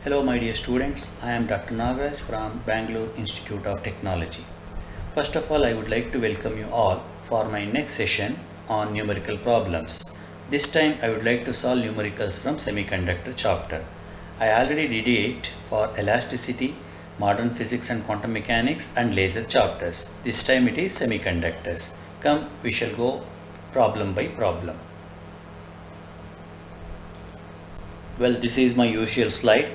Hello my dear students, I am Dr. Nagaraj from Bangalore Institute of Technology. First of all, I would like to welcome you all for my next session on numerical problems. This time I would like to solve numericals from semiconductor chapter. I already did it for elasticity, modern physics and quantum mechanics and laser chapters. This time it is semiconductors. Come, we shall go problem by problem. Well, this is my usual slide.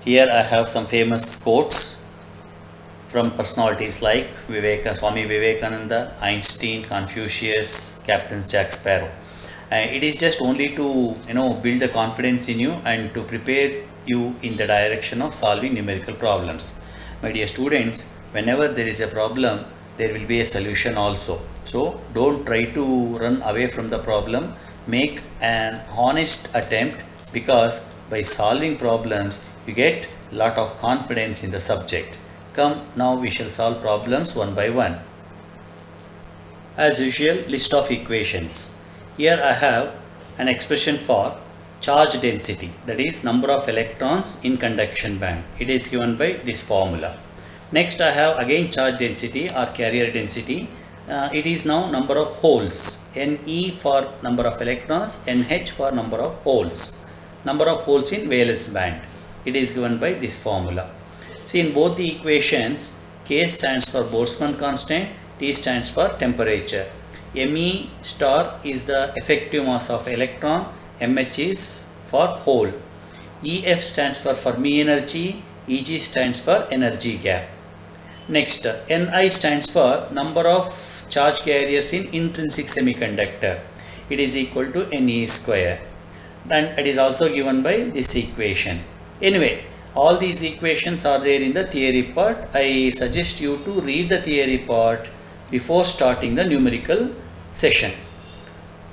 Here I have some famous quotes from personalities like Swami Vivekananda, Einstein, Confucius, Captain Jack Sparrow. It is just only to build the confidence in you and to prepare you in the direction of solving numerical problems. My dear students, whenever there is a problem, there will be a solution also. So don't try to run away from the problem. Make an honest attempt, because by solving problems you get lot of confidence in the subject. Come, now we shall solve problems one by one. As usual, list of equations. Here I have an expression for charge density, that is number of electrons in conduction band. It is given by this formula. Next I have again charge density or carrier density. It is now number of holes. Ne for number of electrons, Nh for number of holes. Number of holes in valence band. It is given by this formula. See, in both the equations, K stands for Boltzmann constant, T stands for temperature. Me star is the effective mass of electron, Mh is for hole. Ef stands for Fermi energy, Eg stands for energy gap. Next, Ni stands for number of charge carriers in intrinsic semiconductor. It is equal to Ne square. And it is also given by this equation. Anyway, all these equations are there in the theory part. I suggest you to read the theory part before starting the numerical session.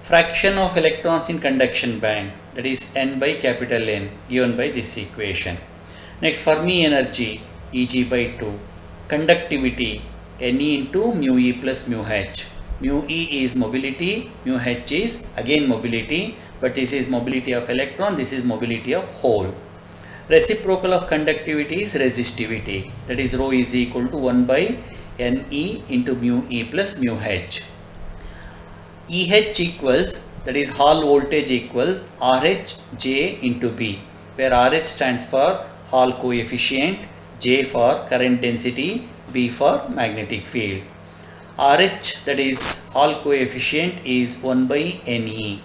Fraction of electrons in conduction band, that is N by capital N, given by this equation. Next, Fermi energy, Eg by 2. Conductivity, Ne into mu E plus mu H. Mu E is mobility, mu H is again mobility, but this is mobility of electron, this is mobility of hole. Reciprocal of conductivity is resistivity, that is rho is equal to 1 by Ne into mu E plus mu H. Eh equals, that is Hall voltage equals RH J into B, where RH stands for Hall coefficient, J for current density, B for magnetic field. RH, that is Hall coefficient, is 1 by Ne.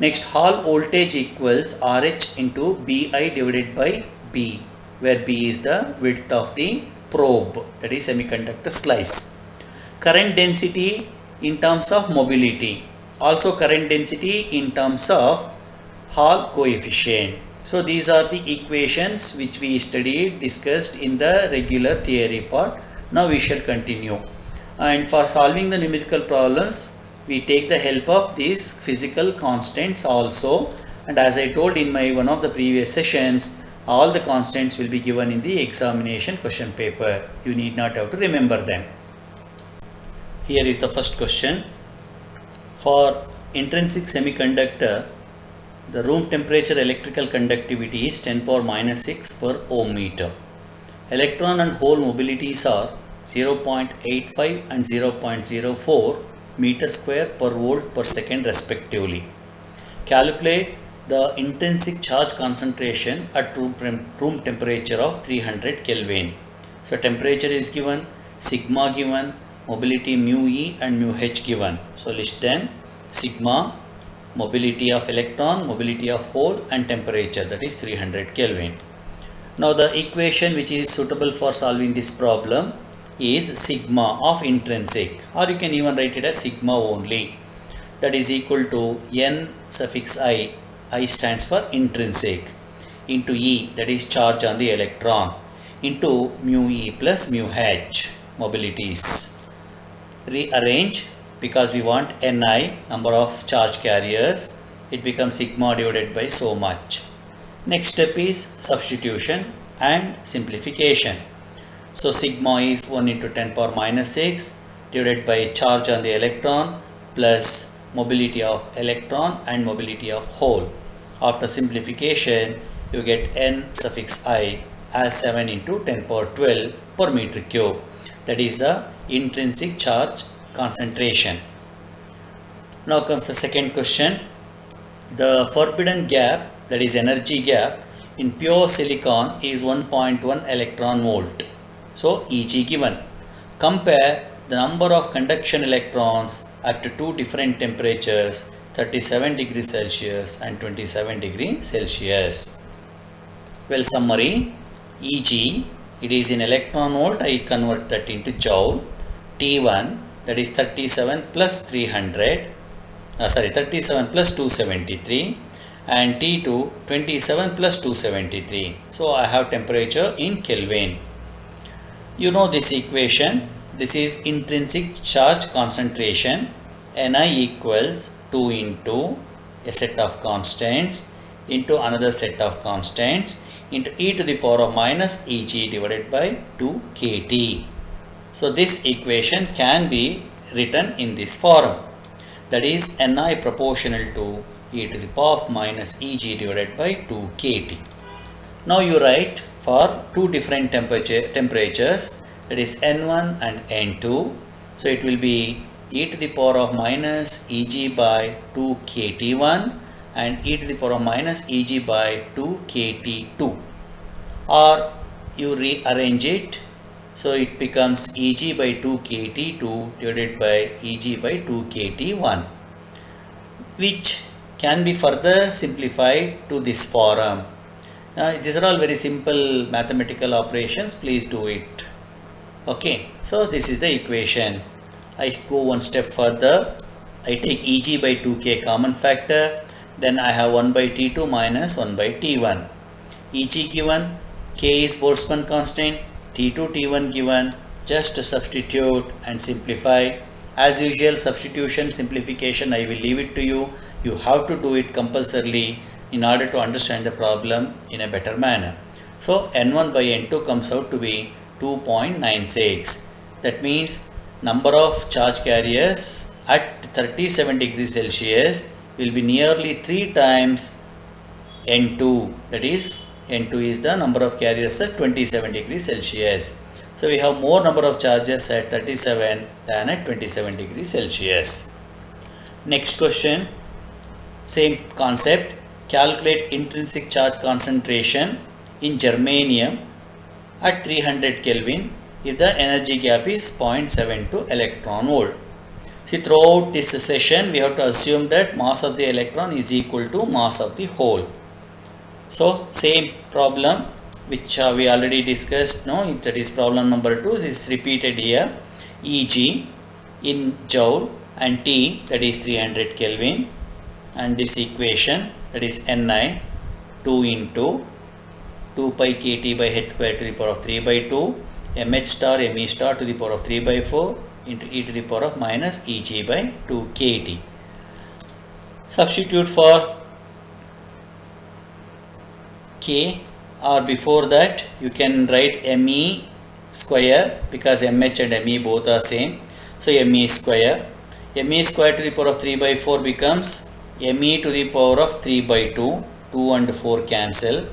Next, Hall voltage equals RH into Bi divided by B, where B is the width of the probe, that is semiconductor slice. Current density in terms of mobility, also current density in terms of Hall coefficient. So these are the equations which we studied, discussed in the regular theory part. Now we shall continue. And for solving the numerical problems, we take the help of these physical constants also. And as I told in my one of the previous sessions, all the constants will be given in the examination question paper. You need not have to remember them. Here is the first question. For intrinsic semiconductor, the room temperature electrical conductivity is 10 power minus 6 per ohm meter. Electron and hole mobilities are 0.85 and 0.04 meter square per volt per second respectively. Calculate the intrinsic charge concentration at room temperature of 300 Kelvin. So temperature is given, sigma given, mobility mu E and mu H given. So list them: sigma, mobility of electron, mobility of hole, and temperature, that is 300 Kelvin. Now the equation which is suitable for solving this problem is sigma of intrinsic, or you can even write it as sigma only, that is equal to N suffix I, I stands for intrinsic, into E, that is charge on the electron, into mu E plus mu H, mobilities. Rearrange, because we want Ni, number of charge carriers, it becomes sigma divided by so much. Next step is substitution and simplification. So sigma is 1 into 10 power minus 6 divided by charge on the electron plus mobility of electron and mobility of hole. After simplification, you get n suffix I as 7 into 10 power 12 per meter cube. That is the intrinsic charge concentration. Now comes the second question. The forbidden gap, that is energy gap, in pure silicon is 1.1 electron volt. So Eg given. Compare the number of conduction electrons at two different temperatures, 37 degrees Celsius and 27 degrees Celsius. Well, summary. Eg, it is in electron volt. I convert that into joule. T1, that is 37 plus 300, 37 plus 273, and T2 27 plus 273. So I have temperature in Kelvin. You know this equation. This is intrinsic charge concentration. Ni equals 2 into a set of constants into another set of constants into e to the power of minus Eg divided by 2 kT. So this equation can be written in this form. That is Ni proportional to e to the power of minus Eg divided by 2 kT. Now you write for two different temperatures, that is N1 and N2. So it will be e to the power of minus Eg by 2 kT1 and e to the power of minus Eg by 2 kT2. Or you rearrange it, so it becomes Eg by 2 kT2 divided by Eg by 2 kT1, which can be further simplified to this form. These are all very simple mathematical operations. Please do it. Okay, so this is the equation. I go one step further. I take Eg by 2k common factor. Then I have 1 by T2 minus 1 by T1. Eg given, k is Boltzmann constant, T2 T1 given. Just substitute and simplify. As usual, substitution, simplification, I will leave it to you. You have to do it compulsorily in order to understand the problem in a better manner. So N1 by N2 comes out to be 2.96. That means number of charge carriers at 37 degrees Celsius will be nearly 3 times N2. That is, N2 is the number of carriers at 27 degrees Celsius. So we have more number of charges at 37 than at 27 degrees Celsius. Next question, same concept. Calculate intrinsic charge concentration in germanium at 300 Kelvin if the energy gap is 0.72 electron volt. See, throughout this session we have to assume that mass of the electron is equal to mass of the hole. So same problem which we already discussed, that is problem number 2 is repeated here. Eg in joule and T, that is 300 Kelvin, and this equation, that is Ni 2 into 2 pi kT by h square to the power of 3 by 2 mh star me star to the power of 3 by 4 into e to the power of minus Eg by 2 kT. Substitute for k, or before that you can write me square because mh and me both are same. So me square to the power of 3 by 4 becomes me to the power of 3 by 2, 2 and 4 cancel.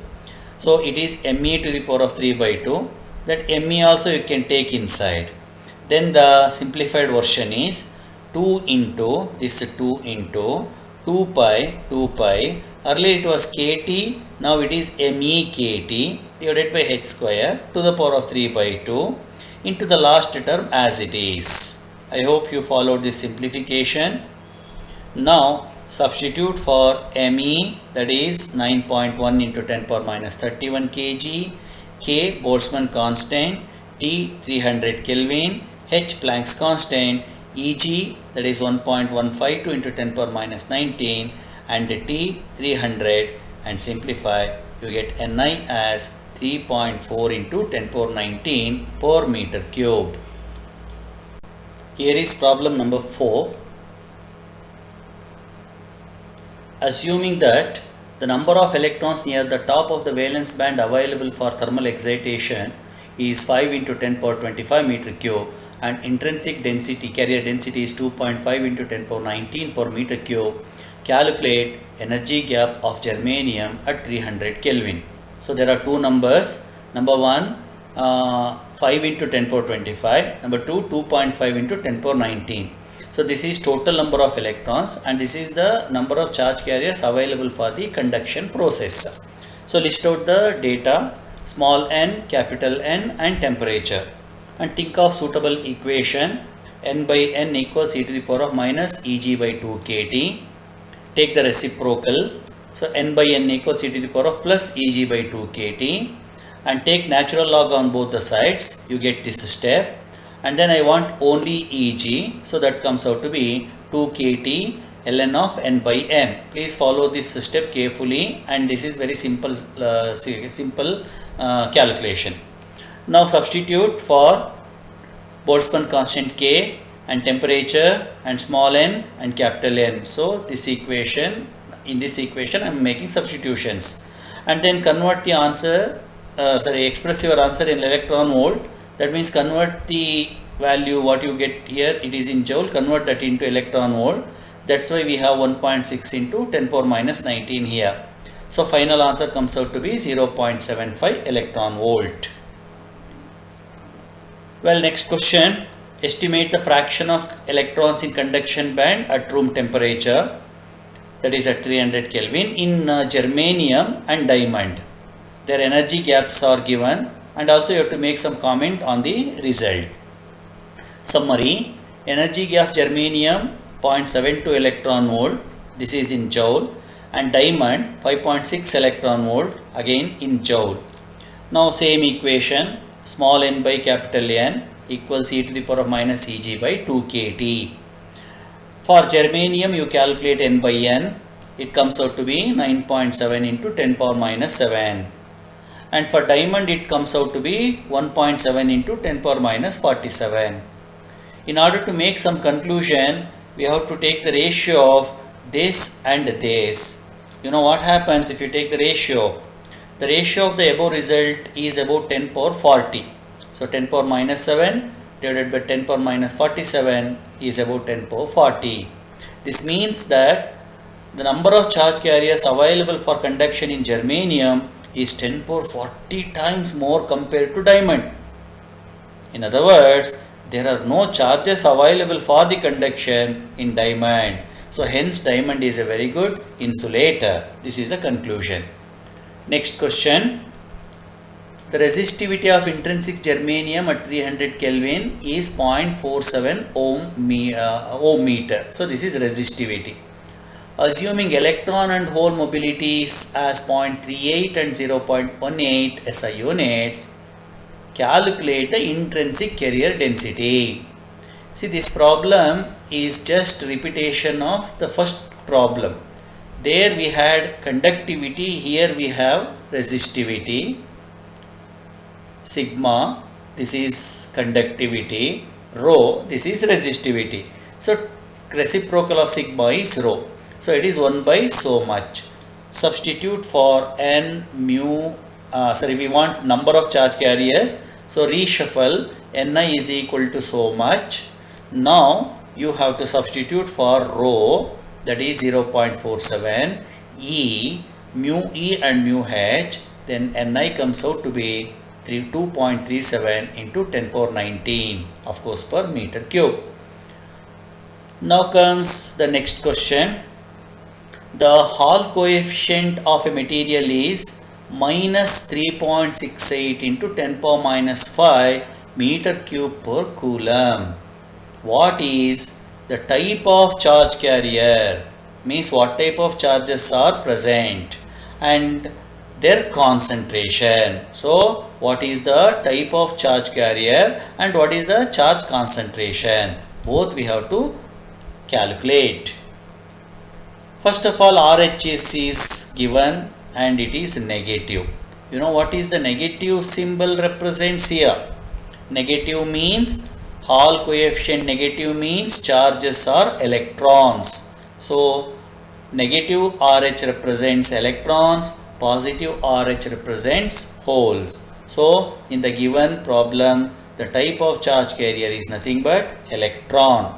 So it is me to the power of 3 by 2. That me also you can take inside. Then the simplified version is 2 into this 2 into 2 pi. Earlier it was kT, now it is me kT divided by h square to the power of 3 by 2 into the last term as it is. I hope you followed this simplification. Now substitute for me, that is 9.1 into 10 power minus 31 kg, k Boltzmann constant, T 300 Kelvin, h Planck's constant, Eg, that is 1.152 into 10 power minus 19, and T 300, and simplify, you get Ni as 3.4 into 10 power 19 per meter cube. Here is problem number 4. Assuming that the number of electrons near the top of the valence band available for thermal excitation is 5 into 10 power 25 meter cube and intrinsic density, carrier density is 2.5 into 10 power 19 per meter cube, calculate energy gap of germanium at 300 Kelvin. So there are two numbers. Number one, 5 into 10 power 25. Number two, 2.5 into 10 power 19. So this is total number of electrons, and this is the number of charge carriers available for the conduction process. So list out the data, small n, capital N, and temperature, and think of suitable equation. N by n equals e to the power of minus Eg by 2 kT. Take the reciprocal. So n by n equals e to the power of plus Eg by 2 kT, and take natural log on both the sides. You get this step, and then I want only Eg, so that comes out to be 2 kT ln of n by n. Please follow this step carefully, and this is very simple calculation. Now substitute for Boltzmann constant K and temperature and small n and capital N. So this equation, in this equation I am making substitutions, and then convert the answer, express your answer in electron volt. That means convert the value what you get here, it is in joule, convert that into electron volt. That's why we have 1.6 into 10 power minus 19 here. So final answer comes out to be 0.75 electron volt. Well, next question, estimate the fraction of electrons in conduction band at room temperature, that is at 300 Kelvin, in germanium and diamond. Their energy gaps are given, and also you have to make some comment on the result. Summary, energy gap germanium 0.72 electron volt, this is in joule, and diamond 5.6 electron volt, again in joule. Now same equation, small n by capital N equals e to the power of minus Eg by 2 kT. For germanium you calculate n by n, it comes out to be 9.7 into 10 power minus 7. And for diamond it comes out to be 1.7 into 10 power minus 47. In order to make some conclusion, we have to take the ratio of this and this. You know what happens if you take the ratio? The ratio of the above result is about 10 power 40. So 10 power minus 7 divided by 10 power minus 47 is about 10 power 40. This means that the number of charge carriers available for conduction in germanium is 10 power 40 times more compared to diamond. In other words, there are no charges available for the conduction in diamond. So hence diamond is a very good insulator. This is the conclusion. Next question. The resistivity of intrinsic germanium at 300 Kelvin is 0.47 ohm meter. So this is resistivity. Assuming electron and hole mobilities as 0.38 and 0.18 SI units, calculate the intrinsic carrier density. See, this problem is just repetition of the first problem. There we had conductivity, here we have resistivity. Sigma, this is conductivity. Rho, this is resistivity. So reciprocal of sigma is rho. So it is 1 by so much. Substitute for n mu, we want number of charge carriers. So reshuffle, Ni is equal to so much. Now you have to substitute for rho, that is 0.47, E, mu E and mu H, then Ni comes out to be 2.37 into 10 power 19, of course, per meter cube. Now comes the next question. The Hall coefficient of a material is minus 3.68 into 10 power minus 5 meter cube per coulomb. What is the type of charge carrier? Means what type of charges are present and their concentration. So what is the type of charge carrier and what is the charge concentration? Both we have to calculate. First of all, RHS is given and it is negative. You know what is the negative symbol represents here? Negative means Hall coefficient, negative means charges are electrons. So negative RH represents electrons, positive RH represents holes. So in the given problem, the type of charge carrier is nothing but electron.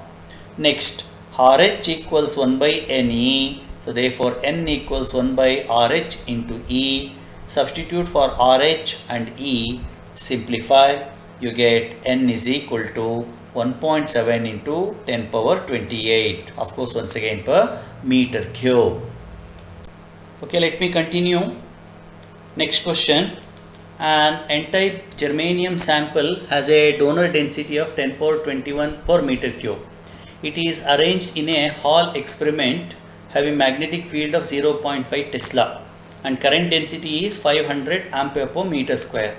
Next, RH equals 1 by Ne. So therefore N equals 1 by RH into E. Substitute for RH and E, simplify, you get N is equal to 1.7 into 10 power 28, of course once again per meter cube. Okay, let me continue. Next question. An N-type germanium sample has a donor density of 10 power 21 per meter cube. It is arranged in a Hall experiment having magnetic field of 0.5 Tesla and current density is 500 ampere per meter square.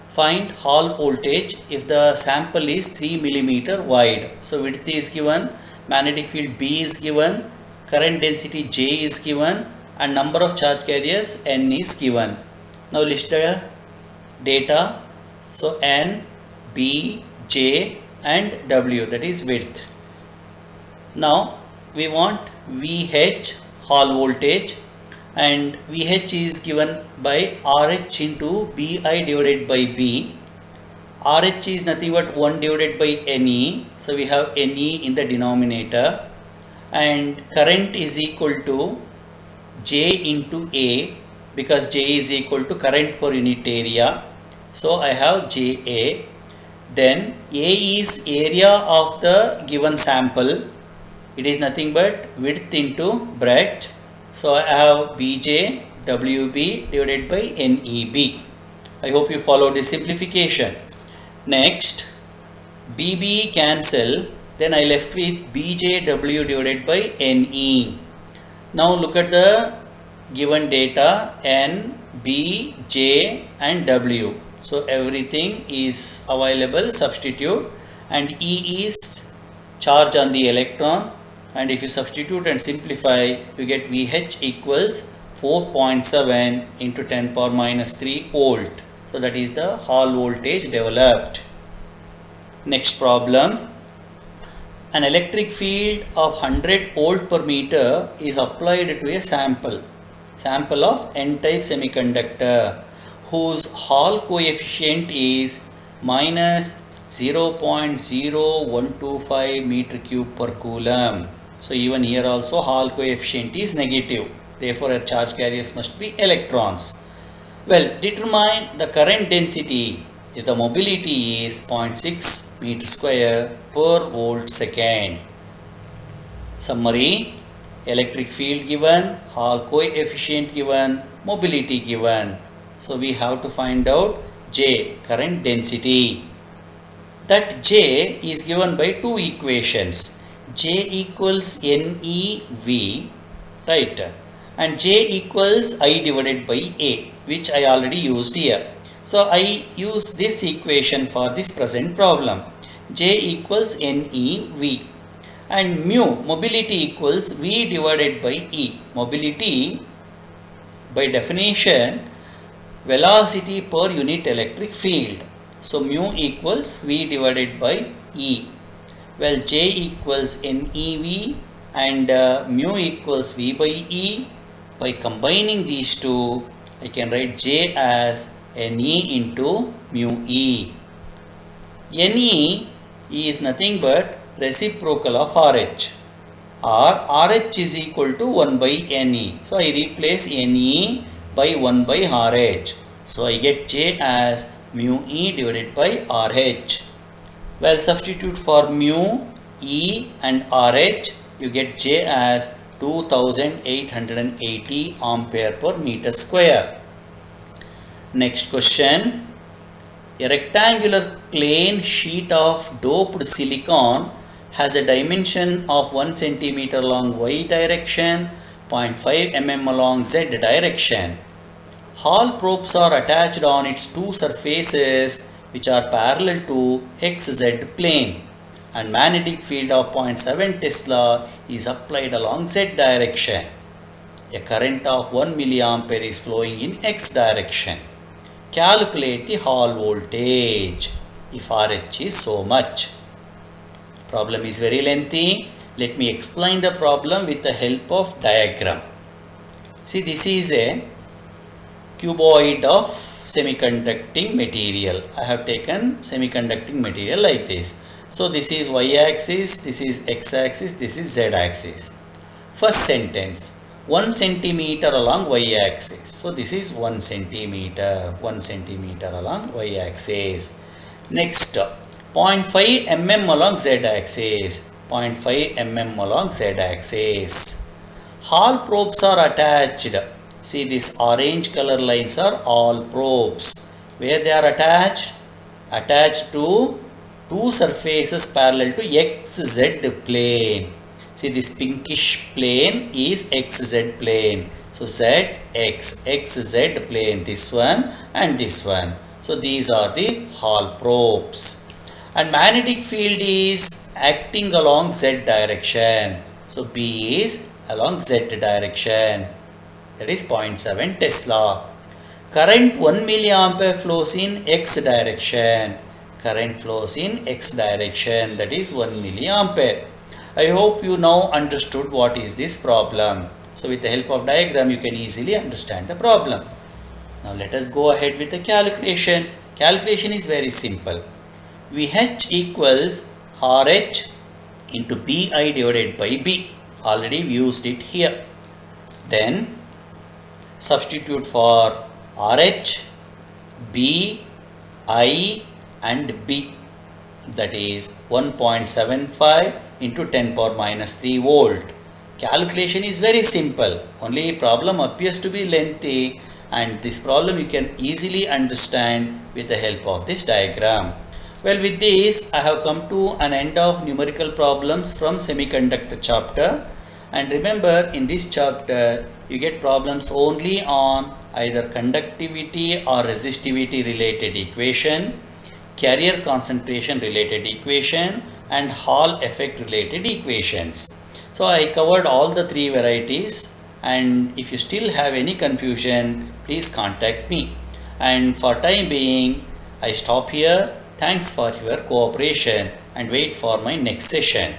Find Hall voltage if the sample is 3 millimeter wide. So width is given, magnetic field B is given, current density J is given, and number of charge carriers N is given. Now list the data. So N, B, J and W, that is width. Now we want VH, Hall voltage, and VH is given by RH into BI divided by B. RH is nothing but 1 divided by NE, so we have NE in the denominator, and current is equal to J into A because J is equal to current per unit area, so I have JA. Then A is area of the given sample, it is nothing but width into breadth, so I have BJ WB divided by NEB. I hope you follow this simplification. Next, BB cancel, then I left with BJW divided by NE. Now look at the given data N, B, J and W. So everything is available, substitute, and E is charge on the electron, and if you substitute and simplify, you get VH equals 4.7 into 10 power minus 3 volt. So that is the Hall voltage developed. Next problem. An electric field of 100 volt per meter is applied to a sample of N-type semiconductor whose Hall coefficient is minus 0.0125 meter cube per coulomb. So even here also Hall coefficient is negative. Therefore, our charge carriers must be electrons. Well, determine the current density if the mobility is 0.6 meter square per volt second. Summary: electric field given, Hall coefficient given, mobility given. So we have to find out J, current density. That J is given by two equations. J equals NEV, right, and J equals I divided by A, which I already used here. So I use this equation for this present problem. J equals NEV and mu, mobility, equals V divided by E. Mobility by definition velocity per unit electric field. So mu equals V divided by E. Well, J equals NEV and mu equals V by E. By combining these two, I can write J as NE into mu E. NE is nothing but reciprocal of RH, or RH is equal to 1 by NE. So I replace NE by 1 by RH. So I get J as mu E divided by RH. Well, substitute for mu, E and RH, you get J as 2880 ampere per meter square. Next question. A rectangular plain sheet of doped silicon has a dimension of 1 cm along y direction, 0.5 mm along z direction. Hall probes are attached on its two surfaces which are parallel to xz plane, and magnetic field of 0.7 Tesla is applied along z direction. A current of 1 milliampere is flowing in x direction. Calculate the Hall voltage if RH is so much. Problem is very lengthy. Let me explain the problem with the help of diagram. See, this is a cuboid of semiconducting material. I have taken semiconducting material like this. So this is y axis, this is x axis, this is z axis. First sentence. 1 centimeter along y axis. So this is 1 centimeter along y axis. Next, 0.5 mm along z axis. 0.5 mm along z axis. Hall probes are attached. See, these orange color lines are all probes. Where they are attached? Attached to two surfaces parallel to xz plane. See, this pinkish plane is xz plane. So xz plane, this one and this one. So these are the Hall probes. And magnetic field is acting along z direction. So B is along z direction. That is 0.7 Tesla. Current 1 milliampere flows in x direction. Current flows in x direction, that is 1 milliampere. I hope you now understood what is this problem. So with the help of diagram you can easily understand the problem. Now let us go ahead with the calculation. Calculation is very simple. VH equals RH into BI divided by B. Already we used it here. Then substitute for RH, B, I and B, that is 1.75 into 10 power minus 3 volt. Calculation is very simple, only problem appears to be lengthy, and this problem you can easily understand with the help of this diagram. Well, with this I have come to an end of numerical problems from semiconductor chapter, and remember, in this chapter you get problems only on either conductivity or resistivity related equation, carrier concentration related equation and Hall effect related equations. So I covered all the three varieties, and if you still have any confusion, please contact me. And for time being, I stop here. Thanks for your cooperation and wait for my next session.